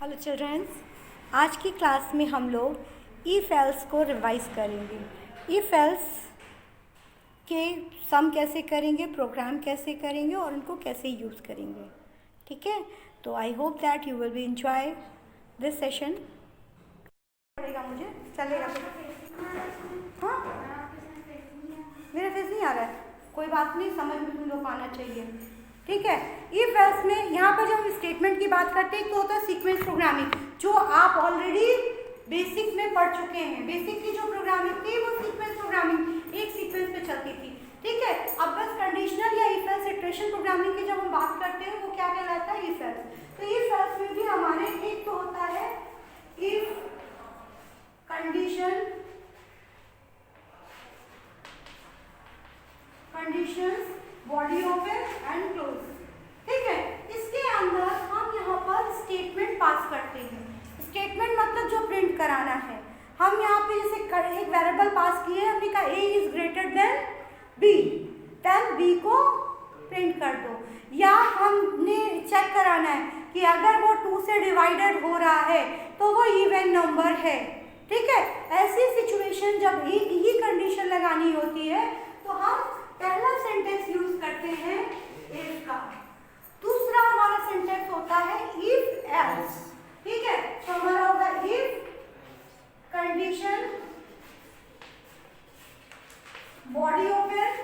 Hello children's, आज की class में हम लोग इफ एल्स को रिवाइज करेंगे। इफ एल्स के सम कैसे करेंगे, प्रोग्राम कैसे करेंगे और उनको कैसे यूज़ करेंगे। ठीक है, तो I hope that you will be enjoy this session. पड़ेगा मुझे, चलेगा? हाँ, मेरा फेस नहीं आ रहा है, कोई बात नहीं, समझ में तुम लोग आना चाहिए। ठीक है, इफ एल्स में यहाँ पर जब हम स्टेटमेंट की बात करते हैं तो होता है सीक्वेंस प्रोग्रामिंग, जो आप ऑलरेडी बेसिक में पढ़ चुके हैं। बेसिक की जो प्रोग्रामिंग थी वो सीक्वेंस प्रोग्रामिंग, एक सीक्वेंस पे चलती थी। ठीक है, अब बस कंडीशनल या इफ एल्स इटरेशन प्रोग्रामिंग की जब हम बात करते हैं वो क्या कहलाता है? If else. तो इफ एल्स में भी हमारे एक तो होता है if conditions, body open and close. ठीक है, इसके अंदर हम यहाँ पर स्टेटमेंट पास करते हैं। स्टेटमेंट मतलब जो प्रिंट कराना है। हम यहाँ पे जैसे एक वेरिएबल पास किए, हमने कहा a is greater than b, then b को प्रिंट कर दो। या हमने चेक कराना है कि अगर वो 2 से डिवाइडेड हो रहा है तो वो इवन नंबर है। ठीक है, ऐसी सिचुएशन जब एक ही कंडीशन लगानी होती है तो हम पहला सेंटेंस यूज करते हैं इफ का। दूसरा हमारा सेंटेंस होता है इफ एल्स। ठीक है, तो हमारा होगा if condition, body open,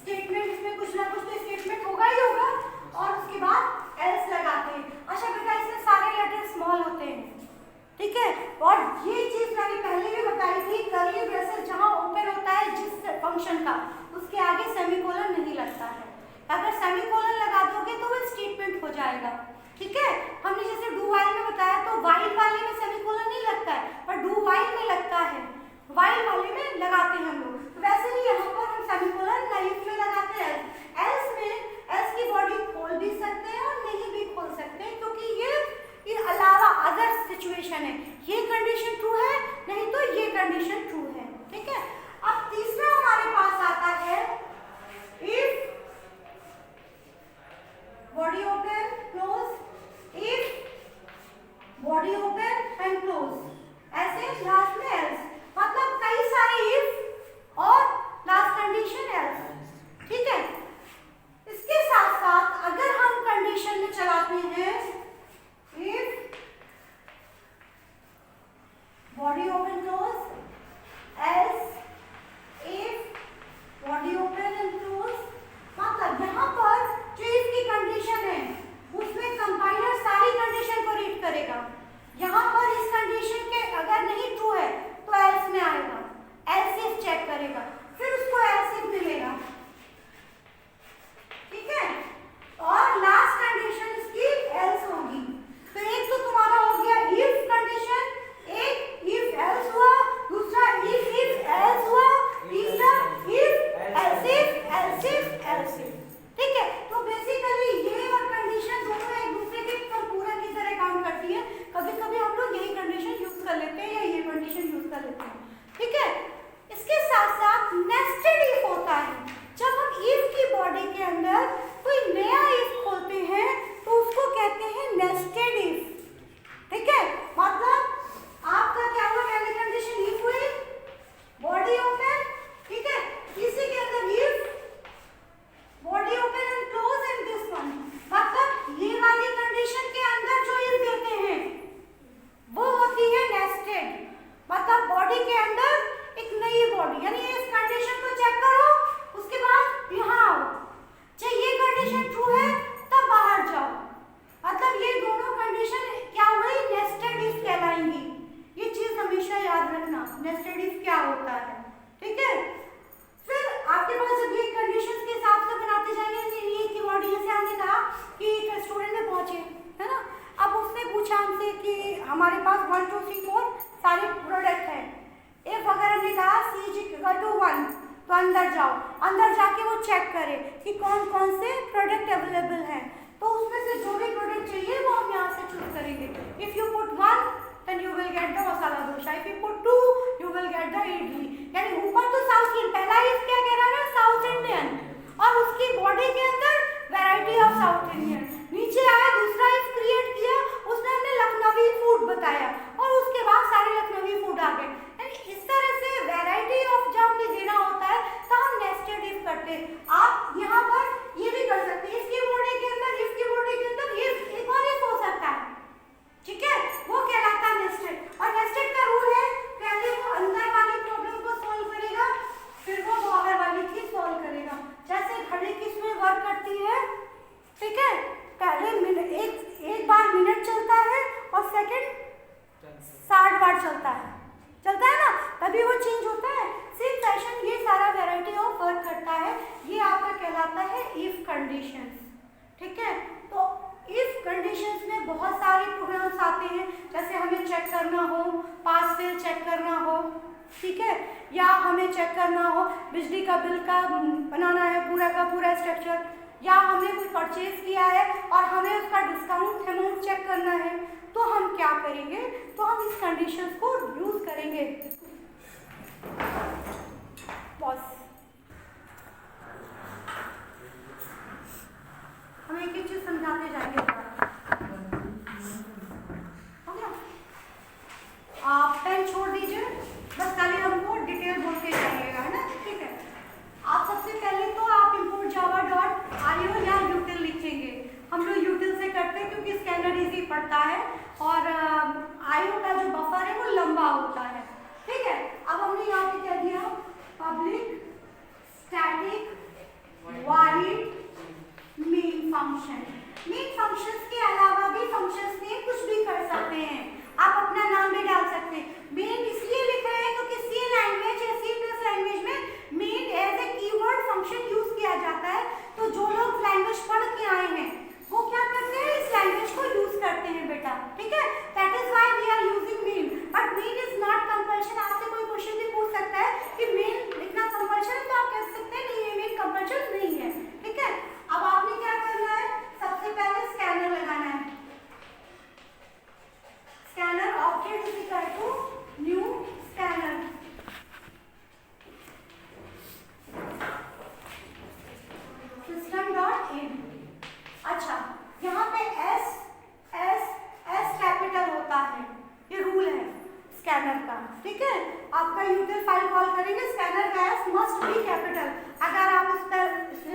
statement, इसमें कुछ ना कुछ तो स्टेटमेंट होगा ही होगा, और उसके बाद एल्स लगाते हैं। अच्छा बेटा, इसमें सारे लेटर स्मॉल होते हैं। ठीक है, और ये चीज मैंने पहले भी बताई थी, कर्ली ब्रेसेस जहां ओपन होता है जिस फंक्शन का, उसके आगे सेमीकोलन नहीं लगता है। अगर सेमीकोलन लगा दोगे तो वो स्टेटमेंट हो जाएगा। ठीक है, हमने जैसे डू व्हाइल में बताया तो व्हाइल वाले में सेमीकोलन नहीं लगता है, पर डू व्हाइल में लगता है, व्हाइल वाले में लगाते हैं हम लोग। तो वैसे ही यहाँ पर हम सेमीकोलन लाइफ में लगाते हैं। एल्स में एल्स की बॉडी खोल भी सकते हैं और नहीं भी खोल सकते हैं, क्योंकि ये अलावा अदर सिचुएशन है। ये कंडीशन ट्रू है, नहीं तो ये कंडीशन ट्रू है। ठीक है, अब तीसरा हमारे पास आता है if body open close, if body open and close, ऐसे लास्ट में एल्स, मतलब कई सारे इफ और लास्ट कंडीशन एल्स। ठीक है, इसके साथ साथ अगर हम कंडीशन में चलाते हैं if body open close, else if body open and close, मतलब यहाँ पर जो इसकी कंडीशन है उसमें कंपाइलर सारी कंडीशन को रीड करेगा। यहाँ पर इस कंडीशन के अगर नहीं ट्रू है तो एल्स में आएगा, एल्स इफ चेक करेगा, फिर उसको एल्स इफ मिलेगा। ठीक है, और लास्ट कंडीशन इसकी एल्स होगी। तो एक तो तुम्हारा हो गया इफ कंडीशन, एक इफ एल्स हुआ, दूसरा इफ एल्स हुआ, तीसरा if else if else if else if. ठीक है, तो बेसिकली ये और कंडीशन दोनों एक दूसरे के पूरक की तरह काम करती है। कभी कभी हम लोग यही कंडीशन यूज कर लेते हैं या ये कंडीशन यूज कर लेते हैं। ठीक है, इसके साथ साथ नेस्टेड इफ होता है। जब हम इफ की बॉडी के अंदर कोई नया इफ खोलते हैं तो उसको कहते हैं नेस्टेड इफ। ठीक है, मतलब आपका क्या हुआ, पहली कंडीशन इफ हुई, बॉडी ओपन, ठीक है, इसी के अंदर if body open and close and this one, मतलब ये वाली कंडीशन के अंदर जो इफ देते हैं वो होती है नेस्टेड। मतलब बॉडी के अंदर एक नई बॉडी, यानी इस कंडीशन को चेक करो, उसके बाद यहाँ आओ, चाहे ये कंडीशन ट्रू है तब बाहर जाओ। मतलब ये दोनों कंडीशन क्या हुई, नेस्टेड इफ कहलाएंगी। ये चीज हमेशा याद रखना, नेस्टेड इफ क्या होता है। ठीक है, फिर आपके पास जब ये कंडीशंस के हिसाब से बनाते जाएंगे, ये की बॉडी, जैसे हमने कहा कि एक रेस्टोरेंट में पहुंचे, है ना, अब उसने पूछा हमसे कि हमारे पास 1 2 3 4 सारे प्रोडक्ट हैं। इफ अगर हमने कहा सी इज इक्वल टू 1 तो अंदर जाओ, अंदर जाके वो चेक करे कि कौन कौन से प्रोडक्ट अवेलेबल हैं, तो उसमें से जो भी प्रोडक्ट चाहिए वो हम यहाँ से चूज करेंगे। If you put 1 then you will get the masala dosa, if you put 2 you will get the idli. यानी ऊपर तो साउथ इंडियन, पहला इफ क्या कह रहा है ना, साउथ इंडियन, और उसकी बॉडी के अंदर वैरायटी ऑफ साउथ इंडियन। नीचे आया दूसरा इफ क्रिएट किया, उसने हमने लखनवी फूड चलता है ना, तभी वो चेंज होता है। सेम फैशन ये सारा वैरायटी ऑफ वर्क करता है, ये आपका कहलाता है इफ कंडीशंस। ठीक है, तो इफ कंडीशंस में बहुत सारे प्रोग्राम्स आते हैं, जैसे हमें चेक करना हो, पास फेल चेक करना हो, ठीक है, या हमें चेक करना हो बिजली का बिल का बनाना है पूरा का पूरा स्ट्रक्चर, या हमने कोई परचेज किया है और हमें उसका डिस्काउंट अमाउंट चेक करना है, तो हम क्या करेंगे, तो हम इस कंडीशंस को यूज करेंगे। पॉज, हम एक एक चीज समझाते जाएंगे। हो गया, आप पेन छोड़ दीजिए, बस खाली हमको डिटेल बोल के जाइएगा, है ना। ठीक है, आप सबसे पहले तो आप import java.io या util लिखेंगे। हम लोग util से करते हैं क्योंकि स्कैनर इजी पड़ता है और IO का जो बफर है वो लंबा होता है। ठीक है, अब हमने यहाँ पे क्या दिया, public static void main function. Main functions के अलावा भी फंक्शंस में कुछ भी कर सकते हैं, आप अपना नाम भी डाल सकते हैं। मेन इसलिए लिख रहे हैं क्योंकि सी लैंग्वेज या सी प्लस लैंग्वेज में main as a keyword function use किया जाता है, तो जो लोग लैंग्वेज पढ़ के आए हैं वो क्या करते हैं, इस लैंग्वेज को यूज करते हैं बेटा। ठीक है, that is why we are using main, but main is not compulsion. आपसे कोई क्वेश्चन भी पूछ सकता है कि मेन लिखना कंपल्शन है, तो आप कह सकते हैं नहीं, ये मेन कंपल्शन नहीं है। ठीक है, अब आपने क्या करना है, सबसे पहले स्कैनर लगाना है। Scanner object is equal to new scanner, system dot in. अच्छा, यहाँ पे एस कैपिटल होता है, ये रूल है स्कैनर का। ठीक है, आपका यूटिल फाइल कॉल करेंगे, स्कैनर का एस मस्ट बी कैपिटल। अगर आप इस पर दे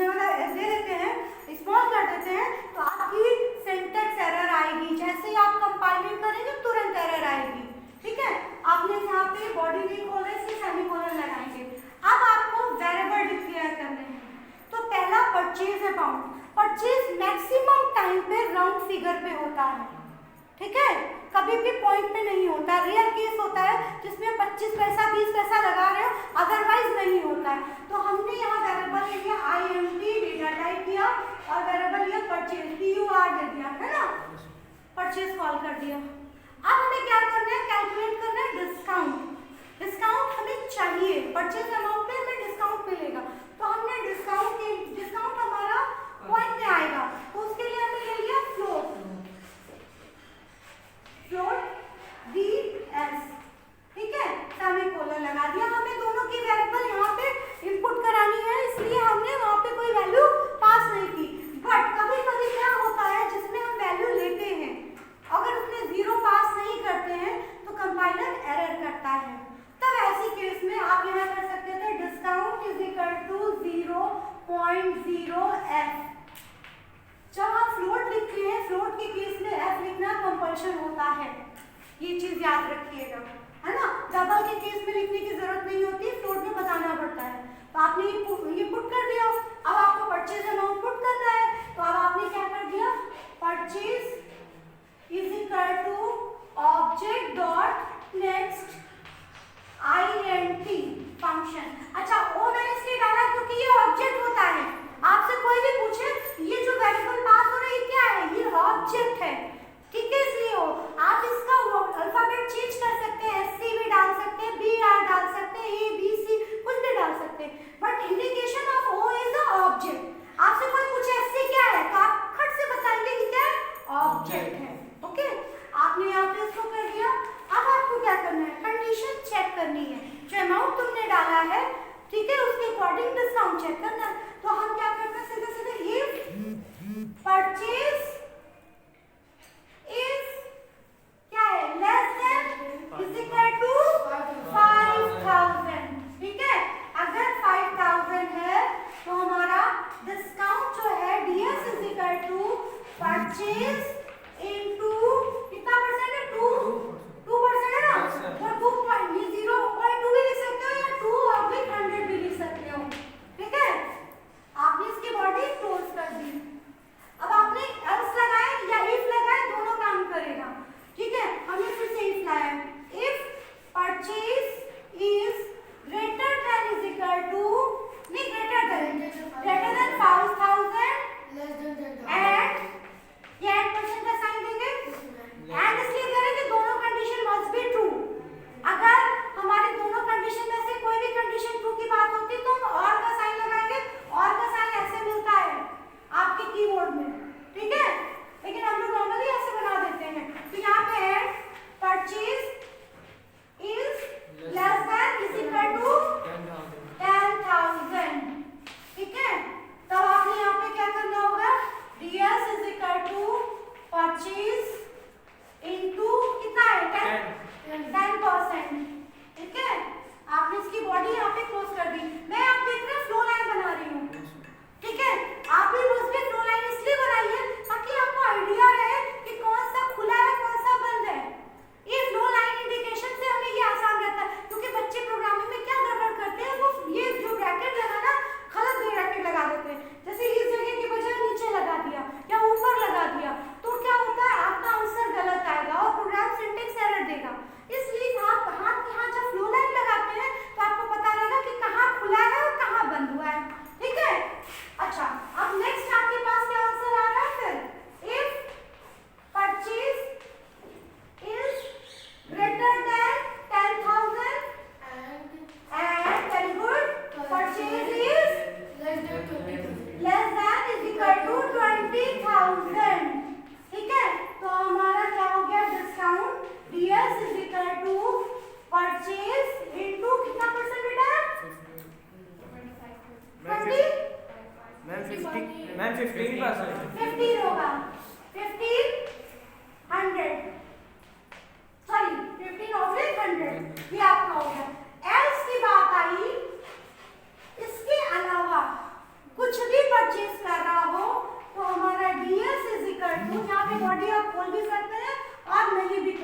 देते हैं, स्मॉल कर देते हैं, तो आपकी सिंटैक्स एरर आएगी। जैसे ही आप कंपाइलिंग करेंगे तुरंत एरर आएगी। ठीक है, आपने यहाँ पे बॉडी नहीं खोल रहे, इसलिए सेमीकोलन लगाएंगे। अब आपको वेरिएबल डिक्लेयर करने हैं, तो पहला purchase amount. Purchase maximum time पे राउंड फिगर पे होता है। ठीक है, कभी भी पॉइंट पे नहीं होता, रेयर केस होता है जिसमें 25 पैसा 20 पैसा लगा रहे हो, अदरवाइज नहीं होता है। तो हमने यहाँ वेरिएबल ले लिया INT, डेटा टाइप किया और वेरिएबल लिया परचेज, PUR दे दिया, है ना, परचेज कॉल कर दिया। अब हमें क्या करना है, कैलकुलेट करना है डिस्काउंट। डिस्काउंट हमें चाहिए, परचेज अमाउंट पे हमें डिस्काउंट मिलेगा, तो हमने डिस्काउंट हमारा पॉइंट में आएगा, तो उसके लिए हमने ले लिया फ्लोट DS। ठीक है, सेमीकोलन लगा दिया। हमें दोनों की वेरिएबल यहाँ पे इनपुट करानी है, इसलिए हमने वहाँ पे कोई वैल्यू पास नहीं की। बट कभी कभी क्या होता है, जिसमें हम वैल्यू लेते हैं, अगर उसमें 0 पास नहीं करते हैं तो कंपाइलर एरर करता है। तब ऐसी केस में आप यहाँ कर सकते थे discount is equal to 0.0f। जब आप फ्लोट लिखते हैं, फ्लोट के केस में f लिखना कंपल्शन होता है, ये चीज याद रखिएगा, है ना। डबल के केस में लिखने की जरूरत नहीं होती, फ्लोट में बताना पड़ता है। तो आपने ये पुट कर दिया। अब आपको परचेज अमाउंट पुट करना है, तो अब आपने क्या कर दिया, purchase is equal to object dot next INT function. अच्छा, वो मैंने इसलिए डाला क्योंकि ये ऑब्जेक्ट होता है। आपसे कोई भी पूछे ये जो वेरिएबल पास हो रही है क्या है, ये ऑब्जेक्ट है। ठीक है, इसलिए हो आप इसका अल्फाबेट चेंज कर सकते हैं, SC भी डाल सकते हैं, BR डाल सकते हैं, ABC कुछ भी डाल सकते हैं, but indication of O is a object. आपसे कोई पूछे SC क्या है, तो आप खट से बताएंगे कि क्या है, ऑब्जेक्ट है। ओके, आपने यहाँ पे इसको कर दिया। अब आपको क्या करना है, कंडीशन चेक करनी है, जो अमाउंट तुमने डाला है, ठीक है, उसके अकॉर्डिंग डिस्काउंट चेक करना है। तो हम क्या करते हैं, सीधे सीधे इफ परचेज इज क्या है, less than is equal to 5000। ठीक है, अगर 5000 है तो हमारा डिस्काउंट जो है DS is equal to purchase into कितना परसेंट है, 2% है ना, तो 0.2 भी लिख सकते हो या 2/100 भी लिख सकते हो। ठीक है, आपने इसकी बॉडी क्लोज कर दी। अब आपने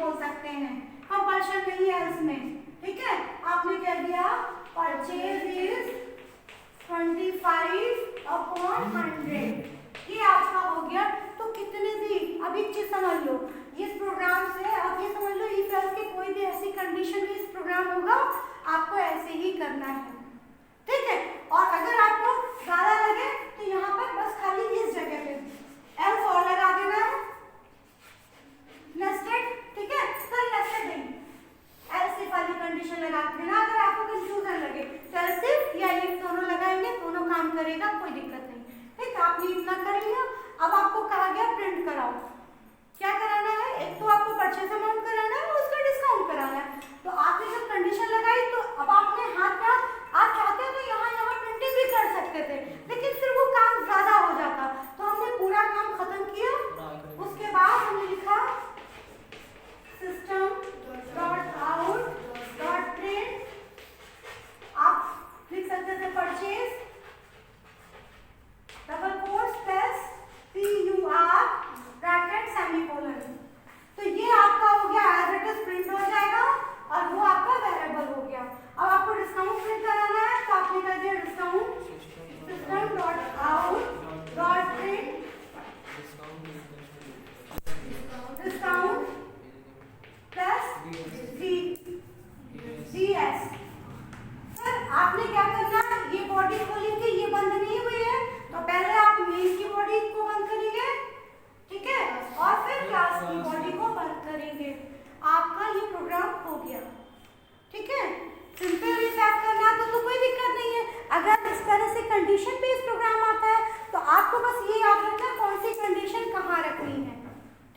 बोल सकते हैं, कंपल्शन नहीं है इसमें, ठीक है। आपने कह दिया परचेज इज 25/100, ये आपका हो गया। तो कितने भी, अब एक चीज समझ लो, इस प्रोग्राम से आप ये समझ लो इफ एल्स की कोई भी ऐसी कंडीशन में इस प्रोग्राम होगा, आपको ऐसे ही करना है, ठीक है। और अगर आपको ज्यादा लगे तो यहाँ पर बस खाली इस जगह पे एल्स और लगा देना है, नेस्टेड, ठीक है। सर नेस्टेड नहीं, एल्स इफ वाली कंडीशन लगा देना। अगर आपको कंफ्यूजन लगे तो एल्स इफ या इफ दोनों लगाएंगे, दोनों काम करेगा, कोई दिक्कत नहीं, ठीक है। आपने इतना कर लिया। अब आपको कहा गया प्रिंट कराओ, क्या कराना है, एक तो आपको परचेज अमाउंट कराना है और उसका डिस्काउंट कराना है। तो आपने जब कंडीशन लगाई तो अब आपने हाथ में, आप चाहते तो यहाँ प्रिंटिंग भी कर सकते थे, लेकिन फिर वो काम ज्यादा हो जाता, तो हमने पूरा काम खत्म किया। उसके बाद हमने लिखा system.out.print, आप लिख सकते थे purchase double quotes plus PUR bracket semicolon. तो ये आपका हो गया एज इट इज प्रिंट हो जाएगा और वो आपका वेरिएबल हो गया। अब आपको डिस्काउंट प्रिंट कराना है तो आपने कर दिया discount system.out.print discount plus GS। Sir आपने क्या करना है, ये बॉडी खोली थी, ये बंद नहीं हुई है, तो पहले आप मेन की बॉडी को बंद करेंगे, ठीक है, और फिर क्लास की बॉडी को बंद करेंगे। आपका ये प्रोग्राम हो गया, ठीक है। सिंपल रिसेट करना तो कोई दिक्कत नहीं है। अगर इस तरह से कंडीशन बेस्ड प्रोग्राम आता है तो आपको बस ये याद रखना है कौन सी कंडीशन कहाँ रखनी है,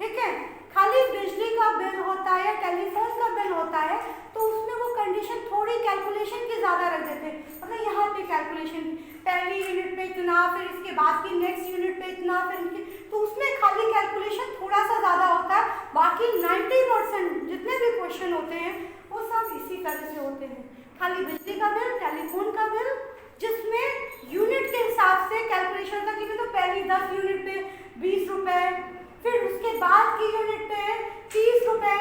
ठीक है। खाली बिजली का बिल होता है, टेलीफोन का बिल होता है, तो उसमें वो कंडीशन थोड़ी कैलकुलेशन की ज़्यादा रख देते हैं, मतलब यहाँ पे कैलकुलेशन पहली यूनिट पे इतना, फिर इसके बाद की नेक्स्ट यूनिट पे इतना, फिर तो उसमें खाली कैलकुलेशन थोड़ा सा ज़्यादा होता है। बाकी 90% जितने भी क्वेश्चन होते हैं वो सब इसी तरह से होते हैं, खाली बिजली का बिल, टेलीफोन का बिल, जिसमें यूनिट के हिसाब से कैलकुलेशन होता है कि तो पहली 10 यूनिट पे 20 रुपये, फिर उसके बाद की यूनिट पे 30 रुपये,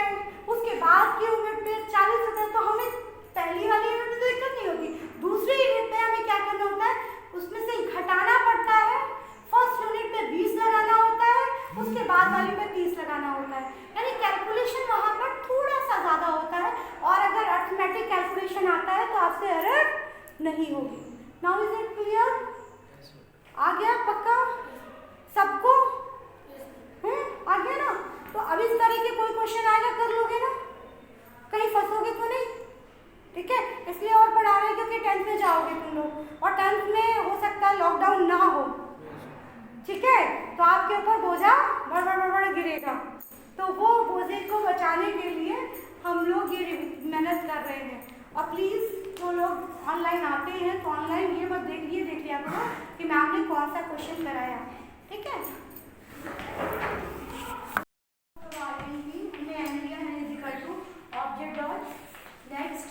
उसके बाद की यूनिट पे 40 रुपये। तो हमें पहली वाली यूनिट में तो दिक्कत नहीं होगी, दूसरी यूनिट पे हमें क्या करना होता है, उसमें से घटाना पड़ता है। फर्स्ट यूनिट पे 20 लगाना होता है, उसके बाद वाली पे 30 लगाना होता है, यानी कैलकुलेशन वहाँ पर थोड़ा सा ज़्यादा होता है। और अगर अर्थमेटिक कैलकुलेशन आता है तो आपसे एरर नहीं होगी। Now is it clear? आ गया पक्का सबको? आ गया ना? तो अब इस तरह के कोई क्वेश्चन आएगा कर लोगे ना, कहीं फंसोगे तो नहीं, ठीक है। इसलिए और पढ़ा रहे हैं क्योंकि 10th में जाओगे तुम लोग, और 10th में हो सकता है लॉकडाउन ना हो, ठीक है, तो आपके ऊपर बोझा बड़ गिरेगा। तो वो बोझे को बचाने के लिए हम लोग ये मेहनत कर रहे हैं। और प्लीज़ जो लोग ऑनलाइन आते हैं तो ऑनलाइन ये मत देख लिया करो कि मैम ने कौन सा क्वेश्चन कराया, ठीक है। ऑब्जेक्ट डॉट नेक्स्ट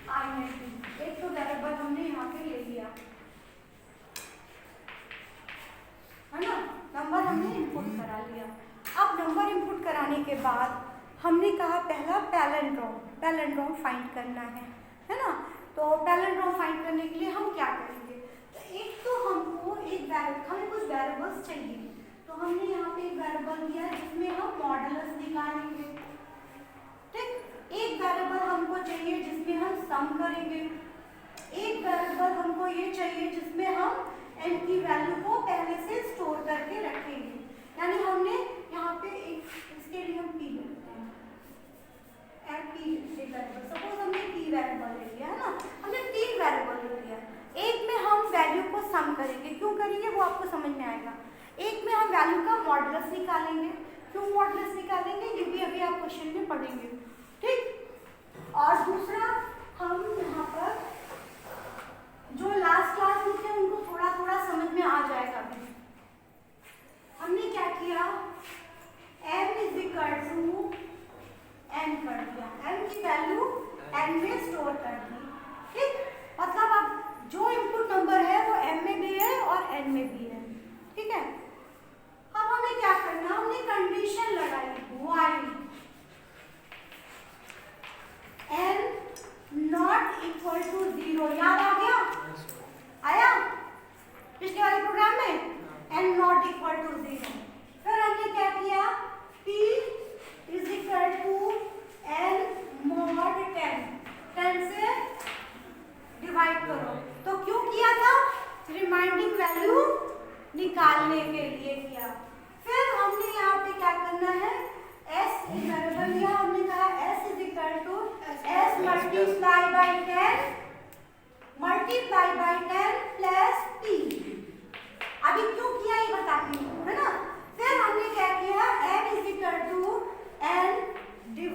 आइडेंटिटी, एक तो वेरिएबल हमने यहाँ पे ले लिया है ना, नंबर हमने इनपुट करा लिया। अब नंबर इनपुट कराने के बाद हमने कहा पहला पैलिंड्रोम फाइंड करना है ना। तो पैलिंड्रोम फाइंड करने के लिए हम क्या करेंगे, तो एक तो हमको हमें कुछ वेरिएबल्स चाहिए, तो हमने यहाँ पे एक वेरिएबल दिया है जिसमें हम मॉडुलस निकालेंगे, ठीक। एक वेरिएबल हमको चाहिए जिसमें हम सम करेंगे, एक वेरिएबल हमको ये चाहिए जिसमें हम n की वैल्यू को पहले से स्टोर करके रखेंगे। यानी हमने यहाँ पे इसके लिए हम p लेते हैं, सपोज हमने p वेरिएबल ले लिया है ना, हमने 3 वेरिएबल ले लिया। एक में हम वैल्यू को सम करेंगे, क्यों करेंगे वो आपको समझ में आएगा। एक में हम वैल्यू का मॉडुलस निकालेंगे, क्यों मॉडुलस निकालेंगे ये भी अभी आप क्वेश्चन में पढ़ेंगे, ठीक। और दूसरा हम यहाँ पर जो लास्ट क्लास में थे उनको थोड़ा थोड़ा समझ में आ जाएगा अभी। हमने क्या किया, m is equal to n कर दिया, m की वैल्यू n में स्टोर कर दी, ठीक। मतलब अब जो इनपुट नंबर है वो m में भी है और n में भी है, ठीक है। अब हमें क्या करना, हमने कंडीशन लगाई while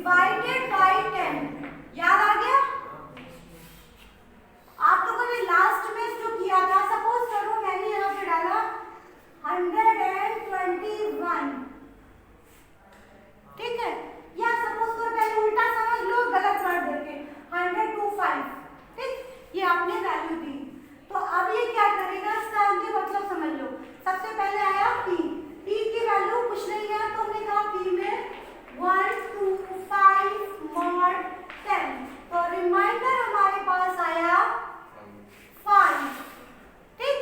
डिवाइडेड बाय 10। याद आ गया? आप लोगों ने लास्ट में जो किया था, सपोज करो मैंने यहाँ पे डाला 121, ठीक है, या सपोज करो पहले उल्टा समझ लो, गलत वर्ड देके 125, ठीक, ये आपने वैल्यू दी। तो अब ये क्या करेगा, इसका आगे मतलब समझ लो। सबसे पहले आया p की वैल्यू कुछ नहीं है, तो हमने कहा p में 125 mod 10, तो रिमाइंडर हमारे पास आया 5, ठीक।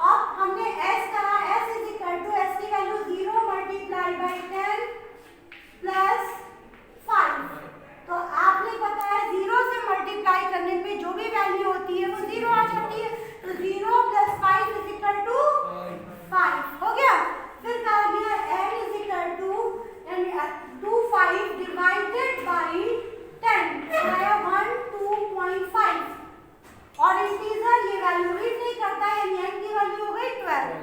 अब हमने s कहा, s is equal to s की वैल्यू 0 मल्टीप्लाई बाय 10 प्लस 5। तो आपने पता है 0 से मल्टीप्लाई करने पे जो भी वैल्यू होती है वो 0 आ जाती है, तो 0 प्लस 5 इज इक्वल टू 5 हो गया। फिर कहा गया n is equal to 25 divided by 10, आया 12.5, और इंटीजर ये वैल्यू रीड नहीं करता है, यानी n की वैल्यू हो गई 12,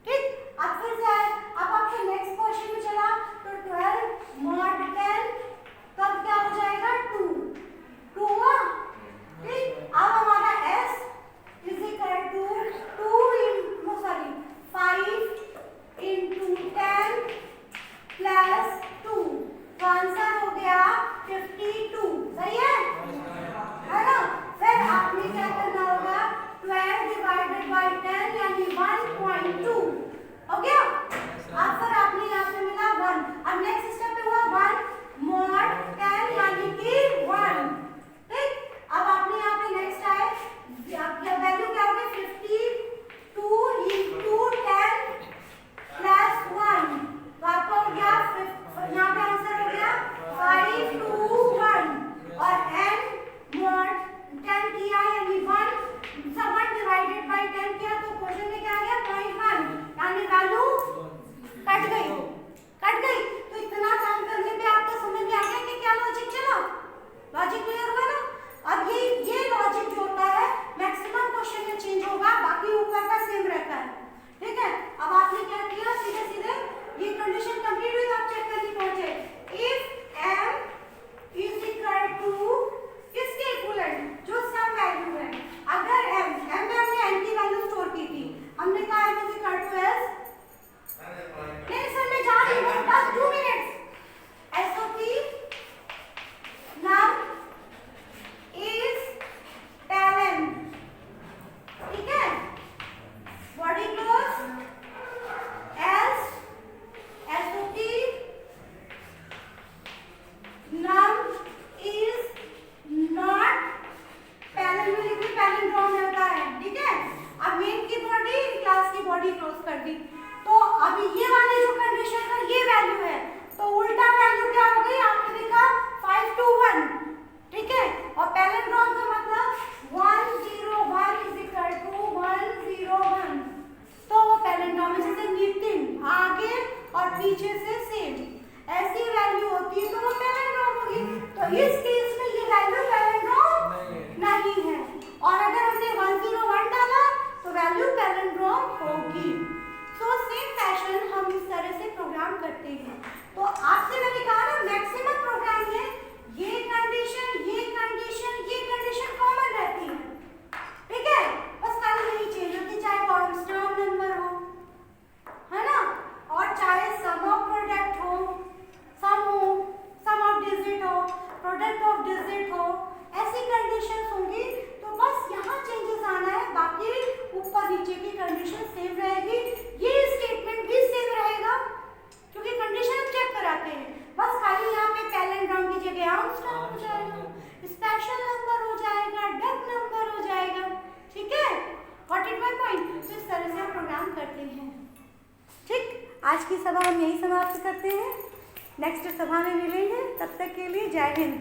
ठीक। अब फिर से आए, अब आपके नेक्स्ट क्वेश्चन में चला, तो 12 mod 10, तब क्या हो जाएगा 2 हुआ, ठीक। अब हमारा s is equal to 5 into 10 plus 2, तो आंसर हो गया 52, सही है ना। फिर आपने क्या करना होगा, 12 डिवाइडेड बाय 10 यानी 1.2 हो गया। अब फिर आपने यहाँ पे मिला 1, अब नेक्स्ट स्टेप पे हुआ 1 mod 10 यानी कि 1, ठीक। अब आपने यहाँ पे नेक्स्ट आए, वैल्यू क्या होगी 52 into 10 प्लस 1, तो आपका हो गया यहाँ पे आंसर हो गया 521, और n mod 10 किया यानी 1 डिवाइडेड बाय 10 किया, तो क्वेश्चन में क्या आ गया 0.1, यानी वैल्यू कट गई। तो इतना काम करने पे आपको समझ में आ गया कि क्या लॉजिक चला, लॉजिक क्लियर हुआ ना। अब ये लॉजिक जो होता है मैक्सिमम क्वेश्चन में चेंज होगा, बाकी ऊपर का सेम रहता है, ठीक है। अब आपने क्या किया, सीधे सीधे ये कंडीशन कंप्लीट हुई, आप चेक करने पहुंचे, if m is equal to इसके इक्विवेलेंट जो सम वैल्यू है, अगर m में हमने n की वैल्यू स्टोर की थी, हमने कहा m is equal to s, नहीं सर मैं जा रही हूं, बस 2 minutes, SOP num is talent, ठीक है, body close else SOP num is not palindrome होता है, ठीक है। अब मेन की बॉडी क्लास की बॉडी क्लोज कर दी, तो अभी ये वाले जो कंडीशन का ये वैल्यू है, तो उल्टा वैल्यू क्या हो गई, आपने देखा 521, ठीक है, और पैलिंड्रोम का मतलब 101 इज इक्वल टू 101, तो वो पैलिंड्रोम है, जैसे नितिन आगे और पीछे से सेम ऐसी वैल्यू होती है तो वो पैलिंड्रोम होगी। तो इस केस में ये वैल्यू पैलिंड्रोम नहीं है, और अगर हमने 101 डाला तो वैल्यू पैलिंड्रोम होगी। तो सेम फैशन हम इस तरह से प्रोग्राम करते हैं। तो आपसे मैंने कहा ना मैक्सिमम प्रोग्राम में ये कंडीशन कॉमन रहती है, ठीक है, बस खाली यही चेंज होती, चाहे कांस्टेंट नंबर हो, है ना, और चाहे सम ऑफ प्रोडक्ट हो, सम ऑफ डिजिट हो, प्रोडक्ट ऑफ डिजिट हो, ऐसी कंडीशंस होंगी। तो बस यहाँ चेंजेस आना है, बाकी ऊपर नीचे की कंडीशन सेम रहेगी, ये स्टेटमेंट भी सेम रहेगा क्योंकि कंडीशन हम चेक कराते हैं। बस खाली यहाँ पे पैलिंड्रोम की जगह आर्मस्ट्रांग हो जाएगा, स्पेशल नंबर हो जाएगा, डक नंबर हो जाएगा, ठीक है। Got it my point. तो इस तरह से हम प्रोग्राम करते हैं, ठीक। आज की सभा हम यही समाप्त करते हैं, नेक्स्ट सभा में मिलेंगे, तब तक के लिए जय हिंद।